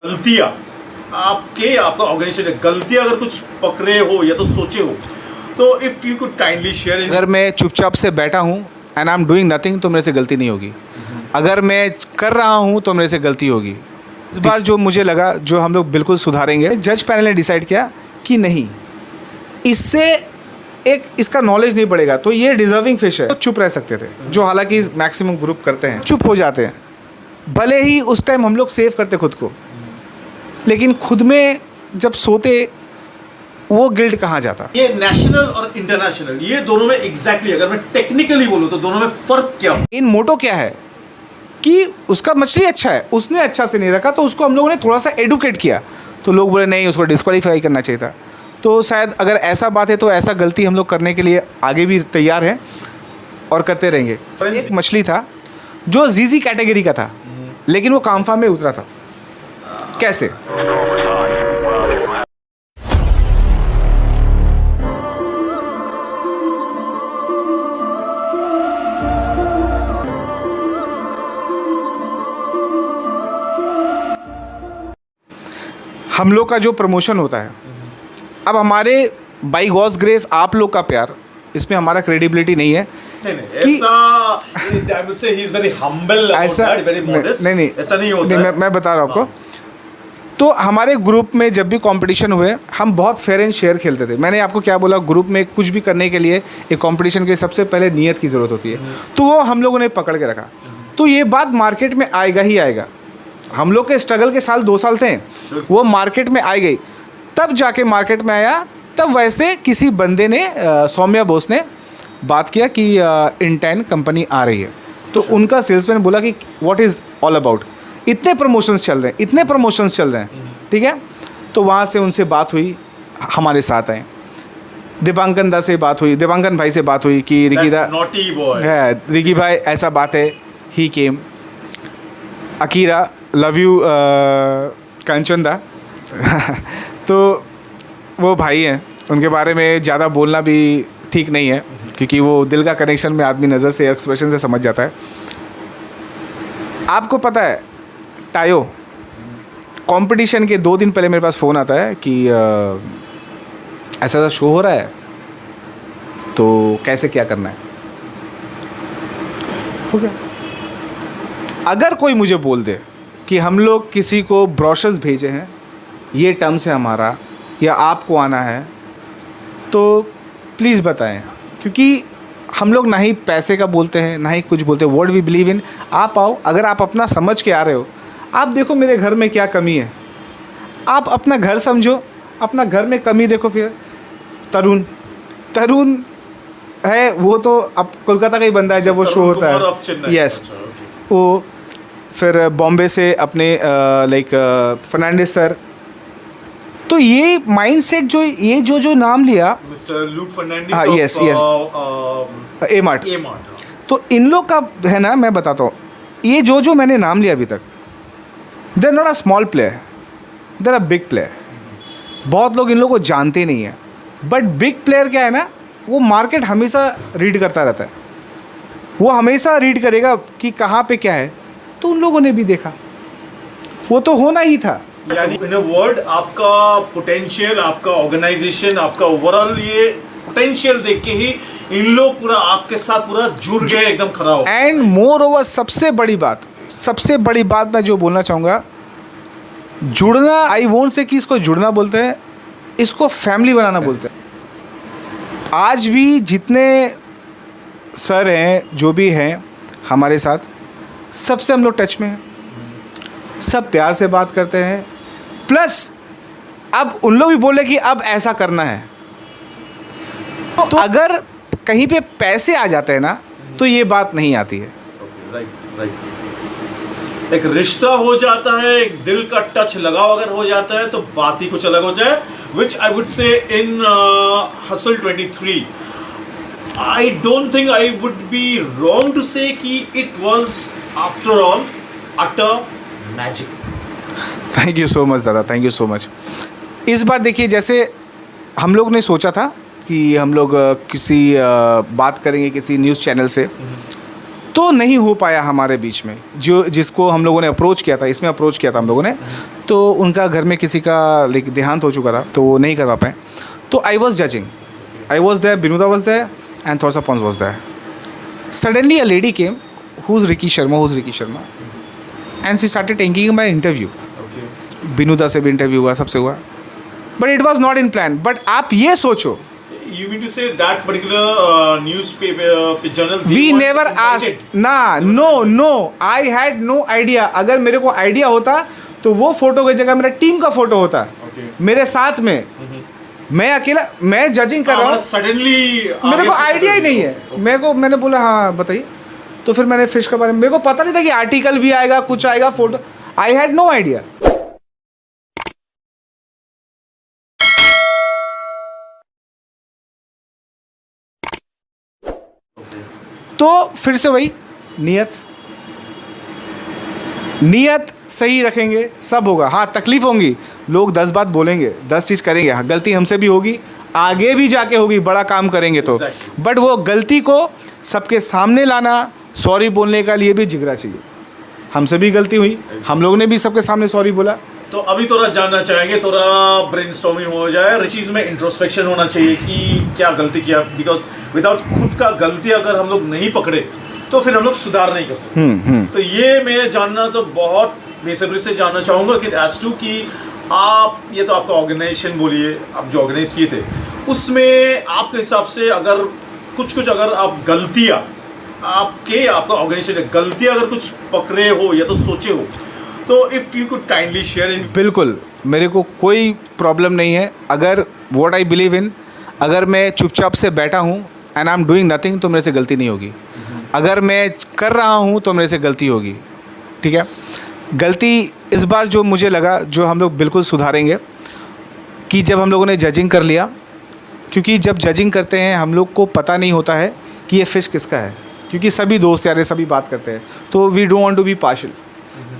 गलतियां आपका ऑर्गेनाइजेशन गलतियां अगर कुछ पकड़े हो या तो सोचे हो, तो if you could kindly share. अगर मैं चुपचाप से बैठा हूँ and I am doing nothing तो मेरे से गलती नहीं होगी। अगर मैं कर रहा हूँ तो मेरे से गलती होगी। इस बार जो मुझे लगा, जो हम लोग बिल्कुल सुधारेंगे, जज पैनल ने डिसाइड किया कि नहीं, इससे एक इसका नॉलेज नहीं बढ़ेगा तो ये डिजर्विंग फिश है। तो चुप रह सकते थे, जो हालांकि मैक्सिमम ग्रुप करते हैं, चुप हो जाते हैं। भले ही उस टाइम हम लोग सेव करते खुद को, लेकिन खुद में जब सोते वो गिल्ट कहाँ जाता। ये नेशनल और इंटरनेशनल, ये दोनों में एग्जैक्टली अगर मैं टेक्निकली बोलूँ तो दोनों में फर्क क्या हो? इन मोटो क्या है कि उसका मछली अच्छा है, उसने अच्छा से नहीं रखा तो उसको हम लोगों ने थोड़ा सा एडुकेट किया, तो लोग बोले नहीं, उसको डिस्क्वालीफाई करना चाहिए था। तो शायद अगर ऐसा बात है तो ऐसा गलती हम लोग करने के लिए आगे भी तैयार हैं और करते रहेंगे। एक मछली था जो जीजी कैटेगरी का था, लेकिन वो कामफा में उतरा था। कैसे? हम लोग का जो प्रमोशन होता है, अब हमारे बाई गॉड्स ग्रेस आप लोग का प्यार, इसमें हमारा क्रेडिबिलिटी नहीं है ऐसा नहीं होता। मैं बता रहा हूँ आपको। तो हमारे ग्रुप में जब भी कंपटीशन हुए, हम बहुत फेयर एंड शेयर खेलते थे। मैंने आपको क्या बोला, ग्रुप में कुछ भी करने के लिए एक कंपटीशन के सबसे पहले नियत की ज़रूरत होती है, तो वो हम लोगों ने पकड़ के रखा। तो ये बात मार्केट में आएगा ही आएगा। हम लोग के स्ट्रगल के साल 2 साल थे, वो मार्केट में आई गई, तब जाके मार्केट में आया। तब वैसे किसी बंदे ने, सौम्या बोस ने बात किया कि इंटेन कंपनी आ रही है, तो उनका सेल्समैन बोला कि व्हाट इज़ ऑल अबाउट, इतने प्रमोशंस चल रहे हैं, ठीक है। तो वहाँ से उनसे बात हुई, हमारे साथ आए। दीपांकन दा से बात हुई, दीपांकन भाई से बात हुई कि रिकी दा है, रिकी भाई ऐसा बात है, ही केम। अकीरा, लव यू कंचन दा तो वो भाई हैं, उनके बारे में ज़्यादा बोलना भी ठीक नहीं है, क्योंकि वो दिल का कनेक्शन में आदमी नज़र से, एक्सप्रेशन से समझ जाता है। आपको पता है, टायो कंपटीशन के 2 दिन पहले मेरे पास फ़ोन आता है कि ऐसा ऐसा शो हो रहा है, तो कैसे क्या करना है। हो गया। अगर कोई मुझे बोल दे कि हम लोग किसी को ब्रोशर्स भेजे हैं, ये टर्म्स है हमारा, या आपको आना है, तो प्लीज़ बताएं, क्योंकि हम लोग ना ही पैसे का बोलते हैं, ना ही कुछ बोलते हैं। व्हाट वी बिलीव इन, आप आओ, अगर आप अपना समझ के आ रहे हो, आप देखो मेरे घर में क्या कमी है, आप अपना घर समझो, अपना घर में कमी देखो। फिर तरुण है, वो तो अब कोलकाता का ही बंदा है जब वो शो होता है। यस, वो फिर बॉम्बे से अपने लाइक फर्नांडिस सर। तो ये माइंडसेट जो जो नाम लिया, मिस्टर लूक फर्नांडिस, हाँ, यस, ए मार्ट, तो इन लोग का है ना, मैं बताता हूँ, ये जो मैंने नाम लिया अभी तक, they are not a small player, they are a big player. बहुत लोग इन लोग को जानते नहीं हैं, बट बिग प्लेयर क्या है ना, वो मार्केट हमेशा रीड करता रहता है, वो हमेशा रीड करेगा कि कहाँ पे क्या है। तो उन लोगों ने भी देखा, वो तो होना ही था। यानी इन अ वर्ड, आपका पोटेंशियल, आपका ऑर्गेनाइजेशन, आपका ओवरऑल ये पोटेंशियल देख के ही इन लोग पूरा आपके साथ पूरा जुड़ गए, एकदम खड़ा हो। एंड मोर ओवर, सबसे बड़ी बात मैं जो बोलना चाहूँगा, जुड़ना, आई वोंट से कि इसको जुड़ना बोलते हैं, इसको फैमिली बनाना बोलते हैं। आज भी जितने सर हैं, जो भी हैं हमारे साथ, सबसे हम लोग टच में हैं, सब प्यार से बात करते हैं। प्लस अब उन लोग भी बोले कि अब ऐसा करना है, तो अगर कहीं पे पैसे आ जाते हैं ना, तो ये बात नहीं आती है। राइट। एक रिश्ता हो जाता है, एक दिल का टच लगाव अगर हो जाता है, तो बात ही कुछ अलग हो जाए। विच I would say in hustle 23, I don't think I would be wrong to say कि it was after all utter magic. Thank you so much दादा, थैंक यू सो मच। इस बार देखिए, जैसे हम लोग ने सोचा था कि हम लोग किसी बात करेंगे किसी न्यूज़ चैनल से, तो नहीं हो पाया हमारे बीच में। जो जिसको हम लोगों ने अप्रोच किया था, इसमें अप्रोच किया था हम लोगों ने, तो उनका घर में किसी का लाइक देहांत हो चुका था, तो वो नहीं करवा पाए. तो I was judging, I was there, Binuda was there and थोड़ा सा पॉन्स was there. Suddenly a lady came who's Ricky Sharma and she started taking my interview. Binuda से भी इंटरव्यू हुआ, सबसे हुआ, but it was not in plan. But आप ये सोचो, You mean to say that particular newspaper journal? we never asked. No, I had no idea. अगर मेरे को आइडिया होता तो वो फोटो की जगह मेरा टीम का फोटो होता मेरे साथ में. मैं अकेला, मैं जजिंग कर रहा हूँ, सडनली मेरे को आइडिया ही नहीं है. मैंने बोला हाँ बताइए. तो फिर मैंने फिश के बारे में, मेरे को पता नहीं था कि आर्टिकल भी आएगा, कुछ आएगा, photo. I had no idea. तो फिर से वही नीयत सही रखेंगे, सब होगा. हाँ तकलीफ होंगी, लोग 10 बात बोलेंगे, 10 चीज़ करेंगे, हाँ गलती हमसे भी होगी, आगे भी जाके होगी, बड़ा काम करेंगे तो. बट वो गलती को सबके सामने लाना, सॉरी बोलने का लिए भी जिगरा चाहिए. हमसे भी गलती हुई, हम लोगों ने भी सबके सामने सॉरी बोला. तो अभी थोड़ा जानना चाहेंगे, थोड़ा ब्रेनस्टॉर्मिंग हो जाए, ऋषिज में इंट्रोस्पेक्शन होना चाहिए कि क्या गलती किया, बिकॉज विदाउट खुद का गलती अगर हम लोग नहीं पकड़े तो फिर हम लोग सुधार नहीं कर सकते. तो ये मैं जानना तो बहुत बेसब्री से जानना चाहूँगा कि एज टू कि आप, ये तो आपका ऑर्गेनाइजेशन बोलिए, आप जो ऑर्गेनाइज किए थे उसमें आपके हिसाब से अगर कुछ अगर आप गलतियाँ आपका ऑर्गेनाइजेशन गलतियाँ अगर कुछ पकड़े हो या तो सोचे हो, तो if you could kindly share in. बिल्कुल, मेरे को कोई प्रॉब्लम नहीं है. अगर व्हाट आई बिलीव इन, अगर मैं चुपचाप से बैठा हूँ and I am doing nothing तो मेरे से गलती नहीं होगी. अगर मैं कर रहा हूँ तो मेरे से गलती होगी. ठीक है, गलती इस बार जो मुझे लगा, जो हम लोग बिल्कुल सुधारेंगे, कि जब हम लोगों ने जजिंग कर लिया, क्योंकि जब जजिंग करते हैं हम लोग को पता नहीं होता है कि ये फ़िश किसका है, क्योंकि सभी दोस्त यार सभी बात करते हैं, तो we don't want to be partial.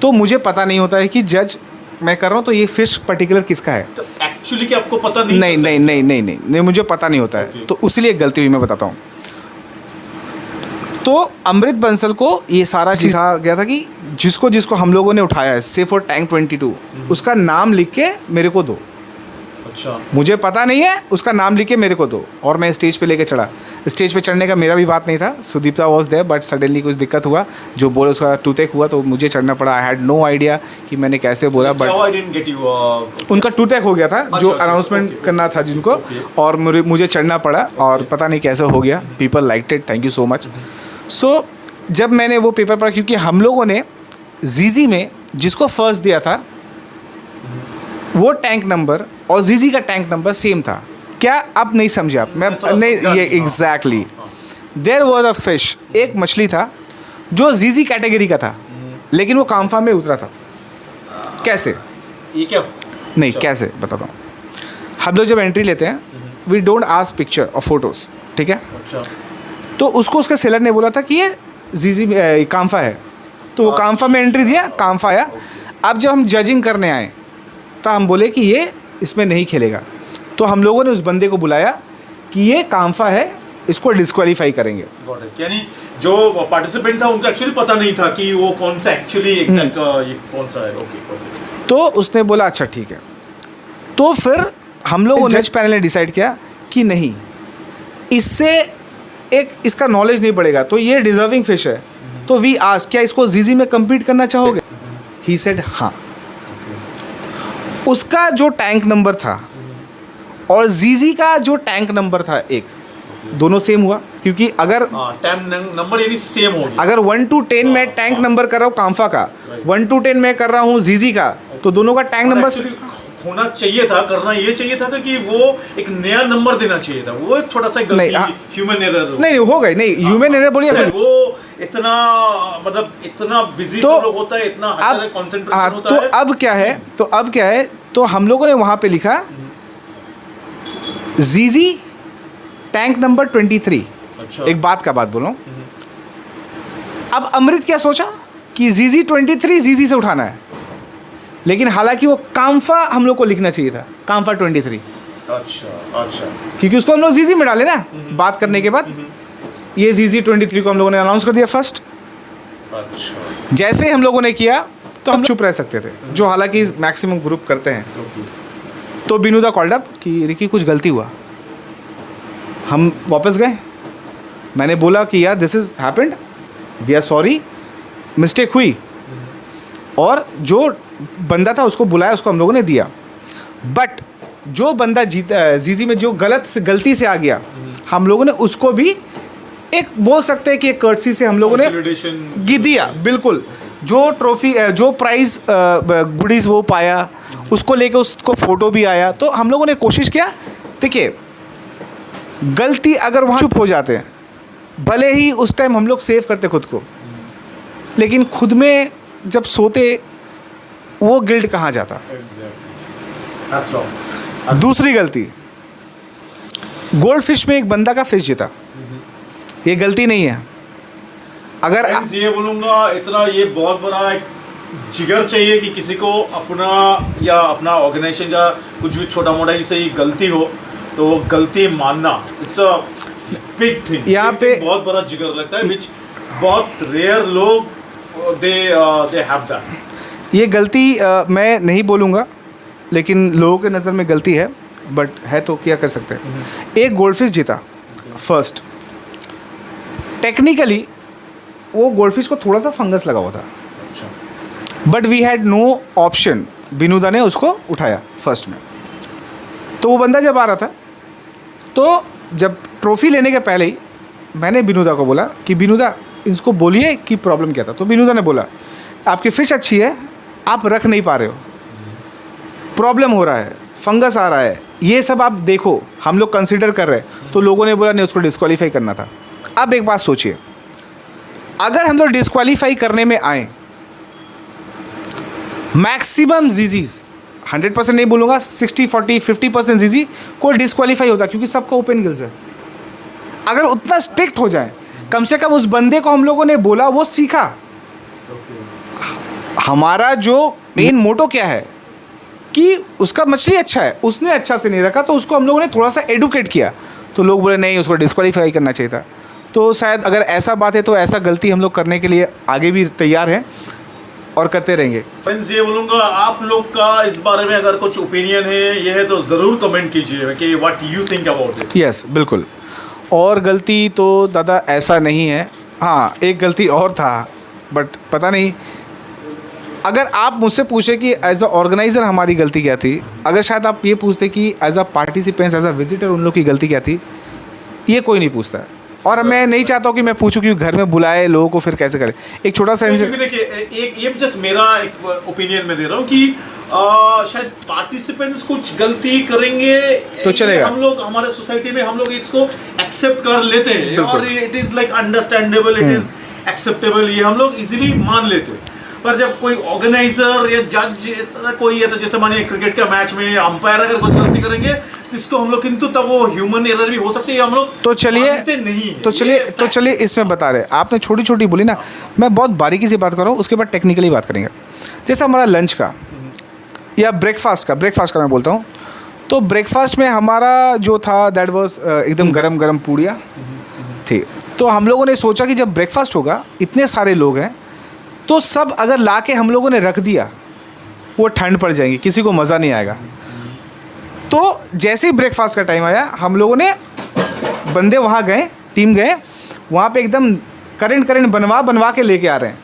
तो मुझे पता नहीं होता है कि जज मैं कर रहा हूँ तो ये फ़िश पर्टिकुलर किसका है. तो एक्चुअली कि आपको पता नहीं? नहीं, मुझे पता नहीं होता है. तो इसलिए गलती हुई, मैं बताता हूँ. तो अमृत बंसल को ये सारा चीज़ कहा गया था कि जिसको हम लोगों ने उठाया है, से फॉर टैंक 22, उसका नाम लिख के मेरे को दो. अच्छा, मुझे पता नहीं है, उसका नाम लिख के मेरे को दो. और मैं स्टेज पे लेके चढ़ा. स्टेज पे चढ़ने का मेरा भी बात नहीं था, Sudipta was there, but suddenly कुछ दिक्कत हुआ, जो बोले उसका टूथेक हुआ, तो मुझे चढ़ना पड़ा. आई हैड नो आइडिया कि मैंने कैसे बोला, बट उनका टूथेक हो गया था, जो अनाउंसमेंट करना था जिनको, और मुझे चढ़ना पड़ा, और पता नहीं कैसे हो गया. People liked it, thank you so much. So जब मैंने वो पेपर पढ़ा, क्योंकि हम लोगों ने जीजी में जिसको फर्स्ट दिया था वो टैंक नंबर और जीजी का टैंक नंबर सेम था. क्या आप नहीं समझे आप? मैं नहीं, ये exactly there was a fish, एक मछली था जो जीजी कैटेगरी का था, लेकिन वो कामफा में उतरा था. कैसे? ये क्या नहीं, कैसे बताता हूँ. हम लोग जब एंट्री लेते हैं, वी डोंट आस्क पिक्चर और फोटोज़. ठीक है, अच्छा. तो उसको उसके सेलर ने बोला था कि ये जीजी कामफा है, तो वो कामफा में एंट्री दिया, कामफा आया. अब जब हम जजिंग करने आए तो हम बोले कि ये इसमें नहीं खेलेगा, तो हम लोगों ने उस बंदे को बुलाया कि ये कामफा है, इसको डिस्क्वालीफाई करेंगे. यानी जो पार्टिसिपेंट था उनको एक्चुअली पता नहीं था कि वो कौन सा एक्चुअली एग्जैक्ट ये कौन सा है. ओके. तो उसने बोला अच्छा ठीक है. तो फिर हम लोगों ने जज पैनल ने डिसाइड किया कि नहीं, इससे एक इसका नॉलेज नहीं बढ़ेगा, तो ये डिजर्विंग फिश है. तो वी आस्क्ड, क्या इसको जीजी में कम्पीट करना चाहोगे? ही सेड हाँ. उसका जो टैंक नंबर था और जीजी का जो टैंक नंबर था, एक दोनों सेम हुआ, क्योंकि अगर टैंक नंबर यानी सेम हो गया. अगर 1 to 10 मैं टैंक नंबर कर रहा हूँ कामफा का, 1 to 10 मैं कर रहा हूँ जीजी का, तो दोनों का टैंक नंबर होना चाहिए था, करना ये चाहिए था कि वो एक नया नंबर देना चाहिए था. वो एक छोटा सा ह्यूमन एरर नहीं हो गई. नहीं, ह्यूमन एरर बोलिए, वो इतना मतलब इतना बिजी सब लोग होता है, इतना कंसंट्रेशन होता है. तो अब क्या है, तो हम लोगों ने वहाँ पे लिखा जीजी टैंक नंबर 23. अच्छा. एक बात बोल रहा हूँ. अब अमृत क्या सोचा कि जीजी 23 जीजी से उठाना है, लेकिन हालांकि वो कामफा हम लोग को लिखना चाहिए था, कामफा 23. अच्छा. क्योंकि उसको हम लोग जीजी में डाले ना बात करने के बाद. ये जीजी 23 को हम लोगों ने अनाउंस कर दिया फर्स्ट. अच्छा. जैसे हम लोगों ने किया, तो हम चुप रह सकते थे, जो हालांकि मैक्सिमम ग्रुप करते हैं। तो बिनुदा कॉल्ड अप कि रिकी कुछ गलती हुआ। हम वापस गए, मैंने बोला कि यार this is happened, we are sorry, mistake हुई। और जो बंदा था उसको बुलाया, उसको हम लोगों ने दिया। बट जो बंदा जीजी में जो गलती से आ गया, हम लोगों ने उसको भी एक बोल सकते हैं कि एक कर्टसी से हम लोगों ने दिया। बिल्कुल, जो ट्रॉफी जो प्राइज़ गुडीज़ वो पाया, उसको लेके उसको फ़ोटो भी आया। तो हम लोगों ने कोशिश किया। देखिए, गलती अगर वहाँ चुप हो जाते हैं, भले ही उस टाइम हम लोग सेव करते खुद को, लेकिन खुद में जब सोते वो गिल्ट कहाँ जाता। दूसरी गलती, गोल्ड फिश में एक बंदा का फिश जीता, ये गलती नहीं है। अगर ये बोलूँगा, इतना ये बहुत बड़ा एक जिगर चाहिए कि किसी को अपना या अपना ऑर्गेनाइजेशन का कुछ भी छोटा मोटा से ही गलती हो तो वो गलती मानना, इट्स अ बिग थिंग। यहाँ पे बहुत बड़ा जिगर लगता है, विच बहुत रेयर लोग दे हैव दैट। ये गलती मैं नहीं बोलूँगा, लेकिन लोगों के नज़र में गलती है, बट है तो क्या कर सकते हैं। एक गोल्ड फिश जीता फर्स्ट, टेक्निकली वो गोल्ड फिश को थोड़ा सा फंगस लगा हुआ था, but we had no option. Binuda ने उसको उठाया फर्स्ट में। तो वो बंदा जब आ रहा था, तो जब ट्रॉफी लेने के पहले ही मैंने बिनुदा को बोला कि बिनुदा इसको बोलिए कि प्रॉब्लम क्या था। तो बिनुदा ने बोला आपकी फ़िश अच्छी है, आप रख नहीं पा रहे हो, प्रॉब्लम हो रहा है, फंगस आ रहा है, ये सब आप देखो, हम लोग कंसिडर कर रहे हैं। तो लोगों ने बोला नहीं, उसको डिस्क्वालीफाई करना था। अब एक बात सोचिए, अगर हम लोग डिस्क्वालीफाई करने में आए, मैक्सिमम जीजीज 100% नहीं बोलूँगा, 60, 40, 50% जीजी को डिस्क्वालीफाई होता, क्योंकि सबका ओपन गिल्स है। अगर उतना स्ट्रिक्ट हो जाए, कम से कम उस बंदे को हम लोगों ने बोला, वो सीखा। हमारा जो मेन मोटो क्या है कि उसका मछली अच्छा है, उसने अच्छा से नहीं रखा, तो उसको हम लोगों ने थोड़ा सा एडुकेट किया। तो लोग बोले नहीं, उसको डिस्क्वालीफाई करना चाहिए था। तो शायद अगर ऐसा बात है तो ऐसा गलती हम लोग करने के लिए आगे भी तैयार हैं और करते रहेंगे। फ्रेंड्स, ये बोलूँगा, आप लोग का इस बारे में अगर कुछ ओपिनियन है, ये है तो ज़रूर कमेंट कीजिए कि what you think about it. Yes, बिल्कुल। और गलती तो दादा ऐसा नहीं है। हाँ, एक गलती और था, बट पता नहीं, अगर आप मुझसे पूछे कि एज अ ऑर्गेनाइज़र हमारी गलती क्या थी, अगर शायद आप ये पूछते कि as a participants, as a visitor उन लोग की गलती क्या थी, ये कोई नहीं पूछता है। और मैं नहीं चाहता हूँ कि मैं पूछूं कि घर में बुलाए लोगों को, फिर कैसे करें। एक छोटा सा देखिए, एक ये जस्ट मेरा एक ओपिनियन में दे रहा हूँ कि शायद पार्टिसिपेंट्स कुछ गलती करेंगे तो चलेगा, हम लोग हमारे सोसाइटी में हम लोग इसको एक्सेप्ट कर लेते हैं, और it is like understandable, it is acceptable, ये हम लोग इजीली मान लेते हैं। पर जब कोई ऑर्गेनाइजर या जज इस तरह कोई है, तो जैसे मानिए क्रिकेट का मैच में अंपायर अगर कुछ गलती करेंगे तो इसको हम लोग, किंतु तब वो ह्यूमन एरर भी हो सकती है, हम लोग तो चलिए इसमें बता रहे, आपने छोटी छोटी बोली ना, मैं बहुत बारीकी से बात कर रहा हूँ, उसके बाद टेक्निकली बात करेंगे। जैसे हमारा लंच का या ब्रेकफास्ट का मैं बोलता हूँ, तो ब्रेकफास्ट में हमारा जो था दैट वाज एकदम गरम गरम पूड़ियाँ थी। तो हम लोगों ने सोचा कि जब ब्रेकफास्ट होगा, इतने सारे लोग हैं, तो सब अगर ला के हम लोगों ने रख दिया, वो ठंड पड़ जाएंगी, किसी को मज़ा नहीं आएगा। तो जैसे ही ब्रेकफास्ट का टाइम आया, हम लोगों ने बंदे वहाँ गए, टीम गए, वहाँ पे एकदम करंट बनवा के लेके आ रहे हैं।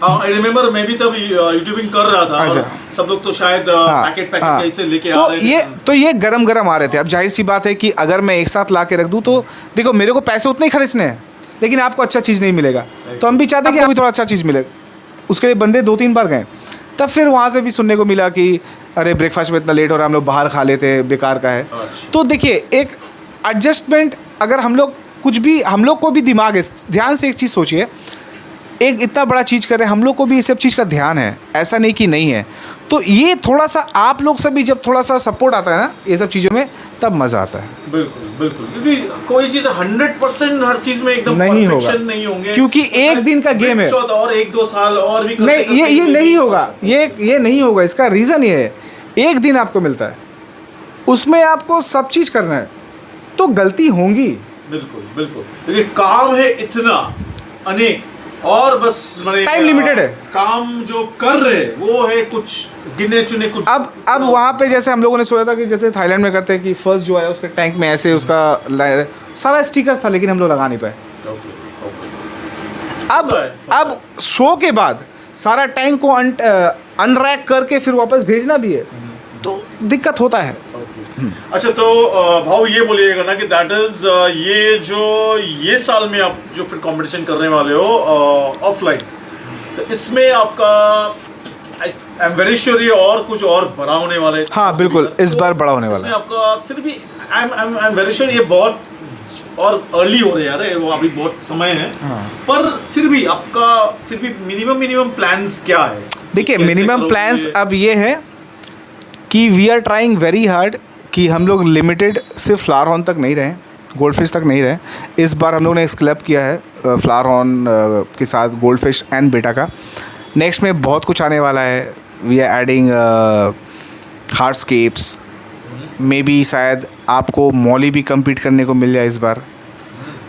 आई रिमेम्बर, मैं भी तब यूट्यूबिंग कर रहा था। अच्छा। सब लोग तो शायद पैकेट कैसे लेके आ रहे थे। तो ये गरम आ रहे थे। अब जाहिर सी बात है कि अगर मैं एक साथ ला के रख दूँ, तो देखो मेरे को पैसे उतने ही खर्चने हैं, लेकिन आपको अच्छा चीज़ नहीं मिलेगा। तो हम भी चाहते हैं कि हमें थोड़ा अच्छा चीज़ मिले। उसके लिए बंदे 2-3 बार गए, तब फिर वहाँ से भी सुनने को मिला कि अरे ब्रेकफास्ट में इतना लेट हो रहा है, हम लोग बाहर खा लेते, बेकार का है। तो देखिए, एक एडजस्टमेंट, अगर हम लोग कुछ भी, हम लोग को भी दिमाग है, ध्यान से एक चीज़ सोचिए, एक इतना बड़ा चीज़ कर रहे हैं, हम लोग को भी इस सब चीज़ का ध्यान है, ऐसा नहीं कि नहीं है। तो ये थोड़ा सा आप लोग से भी जब थोड़ा सा सपोर्ट आता है ना ये सब चीज़ों में, तब मज़ा आता है। बिल्कुल, क्योंकि कोई चीज़ 100% हर चीज़ में एकदम नहीं होंगे, क्योंकि एक दिन का गेम है, और 1-2 साल और भी नहीं, ये नहीं होगा, ये नहीं होगा। इसका रीज़न ये है, एक दिन आपको मिलता है, उसमें आपको सब चीज़ करना है, तो गलती होंगी। बिल्कुल, क्योंकि काम है इतना अनेक और बस Time limited है। काम जो कर रहे वो है कुछ गिने चुने कुछ। अब वहाँ पे जैसे हम लोगों ने सोचा था कि जैसे थाईलैंड में करते हैं कि फर्स्ट जो है उसके टैंक में ऐसे उसका सारा स्टिकर था, लेकिन हम लोग लगा नहीं पाए। अब शो के बाद सारा टैंक को अनरैक करके फिर वापस भेजना भी है, तो दिक्कत होता है। अच्छा, तो भाव ये बोलिएगा ना कि दैट इज ये साल में आप जो फिर कंपटीशन करने वाले हो ऑफलाइन, तो इसमें आपका आई एम वेरी श्योर ये और कुछ और बड़ा होने वाला है। हाँ बिल्कुल, इस बार बड़ा होने वाला इसमें है। आपका फिर भी आई एम वेरी श्योर ये बहुत और अर्ली हो रहे हैं यार, वो अभी बहुत समय है। हाँ। पर फिर भी आपका फिर भी मिनिमम प्लान्स क्या है? देखिए, कैसे मिनिमम करोगे? प्लान्स अब ये है कि we are trying very hard कि हम लोग लिमिटेड सिर्फ फ्लावर हॉर्न तक नहीं रहें, गोल्ड फिश तक नहीं रहे। इस बार हम लोग ने एक क्लब किया है फ्लावर हॉर्न के साथ गोल्ड फिश एंड बेटा का। नेक्स्ट में बहुत कुछ आने वाला है। We are adding hardscapes, maybe शायद आपको मॉली भी compete करने को मिल जाए इस बार।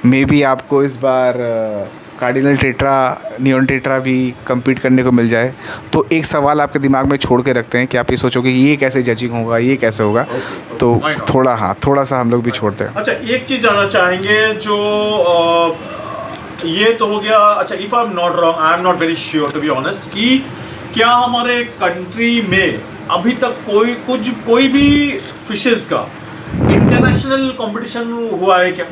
मे बी आपको इस बार कार्डिनल टेट्रा, नियॉन टेट्रा भी compete करने को मिल जाए। तो एक सवाल आपके दिमाग में छोड़ के रखते हैं कि आप ये सोचोगे ये कैसे जजिंग होगा, ये कैसे होगा। तो थोड़ा सा हम लोग भी छोड़ते हैं। अच्छा, एक चीज जानना चाहेंगे जो ये तो हो गया। अच्छा, if I am not wrong, I am not very sure to be honest, कि क्या हमारे कंट्री में अभी तक कोई भी फिशेस का इंटरनेशनल कंपटीशन हुआ है क्या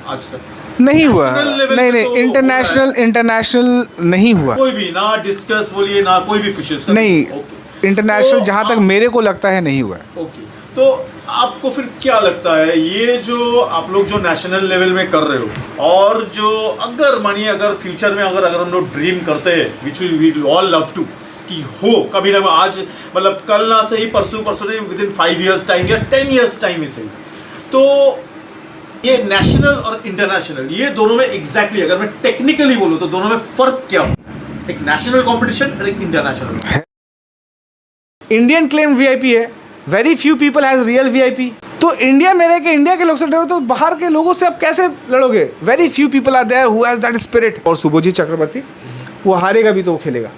आज तक? नहीं हुआ, National level नहीं पे तो इंटरनेशनल नहीं हुआ। कोई भी ना डिस्कस बोलिए ना कोई भी फिशेस का नहीं, ओके। इंटरनेशनल तो जहाँ तक मेरे को लगता है नहीं हुआ है। ओके, तो आपको फिर क्या लगता है ये जो आप लोग जो नेशनल लेवल में कर रहे हो, और जो अगर मानिए अगर फ्यूचर में अगर हम लोग ड्रीम करते हैं which we all love to कि हो कभी ना आज, मतलब कल ना सही परसों नहीं, विद इन 5 years टाइम या 10 years टाइम ही सही, तो ये नेशनल और इंटरनेशनल ये दोनों में एग्जैक्टली अगर मैं टेक्निकली बोलूँ तो दोनों में फर्क क्या हो? एक नेशनल कंपटीशन और एक इंटरनेशनल। इंडियन क्लेम वीआईपी है, very few people has real VIP. तो इंडिया में रह के इंडिया के लोग से डरो तो बाहर के लोगों से आप कैसे लड़ोगे? Very few people are there who has that spirit. और शुभजीत चक्रवर्ती, वो हारेगा भी तो वो खेलेगा।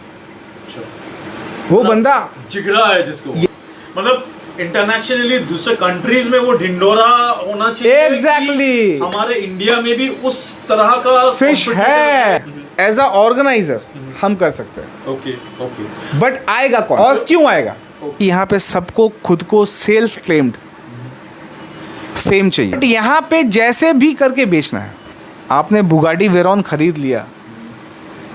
वो बंदा जिगरा है जिसको, मतलब इंटरनेशनली दूसरे कंट्रीज में वो ढिंडोरा होना चाहिए। Exactly. कि हमारे इंडिया में भी उस तरह का फिश है। एज अ ऑर्गेनाइजर हम कर सकते हैं। ओके ओके, बट आएगा कौन और क्यों आएगा? यहाँ पे सबको खुद को सेल्फ क्लेम्ड फेम चाहिए। बट यहाँ पे जैसे भी करके बेचना है। आपने बुगाटी वेरॉन खरीद लिया,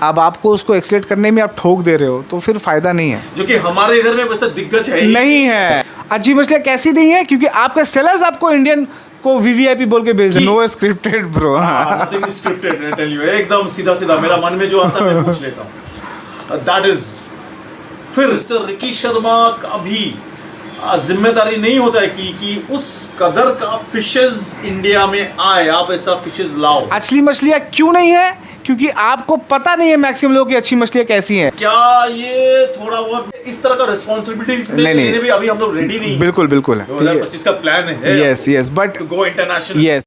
अब आपको उसको एक्सलेट करने में आप ठोक दे रहे हो तो फिर फायदा नहीं है। जो कि हमारे इधर में वैसा दिग्गज है ही नहीं है। अच्छी मछलियाँ कैसी नहीं है? क्योंकि आपके सेलर्स आपको इंडियन को वीवीआईपी बोल के भेज दे। No scripted bro, nothing scripted, I tell you, एकदम सीधा मेरा मन में जो आता है मैं पूछ लेता हूँ। दैट इज फिर मिस्टर रिकी शर्मा का भी जिम्मेदारी नहीं होता है कि उस कदर का फिशेस इंडिया में आए, आप ऐसा फिशेस लाओ। असली मछलियाँ क्यों नहीं है? क्योंकि आपको पता नहीं है मैक्सिमम लोगों की अच्छी मछलियाँ कैसी हैं। क्या ये थोड़ा बहुत इस तरह का रिस्पॉन्सिबिलिटीज लेने भी अभी हम लोग रेडी नहीं? बिल्कुल है। 2025 का प्लान है। Yes but to go international. Yes